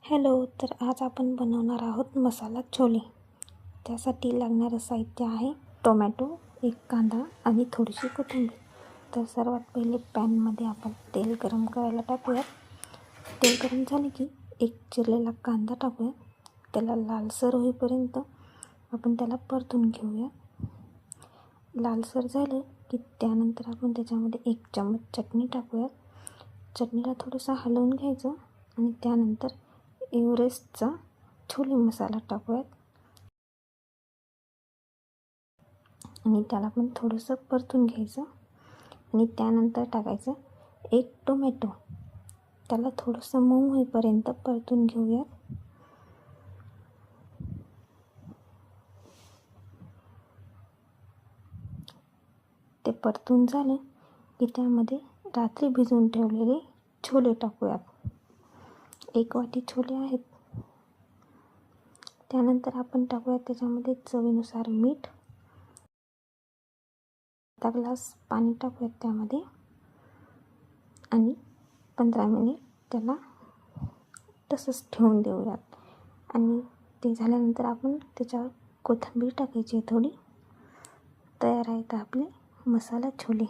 Hello. तर आज आपण बनवणार आहोत मसाला छोले. त्यासाठी लागणारं साहित्य आहे टोमॅटो, एक कांदा आणि थोडीशी कोथिंबीर. तर सर्वात पहिले पॅनमध्ये आपण तेल गरम करायला टाकूयात. तेल गरम झाले की एक चिरलेला कांदा टाकूया. त्याला लालसर होईपर्यंत आपण त्याला परतून घेऊया. लालसर झालं की त्यानंतर आपण त्याच्यामध्ये 1 चम्मच चटणी टाकूयात. चटणीला थोडंसं हलवून घ्यायचं आणि त्यानंतर एव्हरेस्टचा छोले मसाला टाकूयात आणि त्याला पण थोडंसं परतून घ्यायचं आणि त्यानंतर टाकायचं 1 टोमॅटो. त्याला थोडंसं मऊ होईपर्यंत परतून घेऊयात. ते परतून झालं की त्यामध्ये रात्री भिजवून ठेवलेले छोले टाकूयात. 1 वाटी छोले आहेत. त्यानंतर आपण टाकूयात त्याच्यामध्ये चवीनुसार मीठ. अर्धा ग्लास पाणी टाकूयात त्यामध्ये आणि 15 मिनिट त्याला तसंच ठेवून देऊयात. आणि ते झाल्यानंतर आपण त्याच्यावर कोथिंबीर टाकायची थोडी. तयार आहेत आपले मसाला छोले.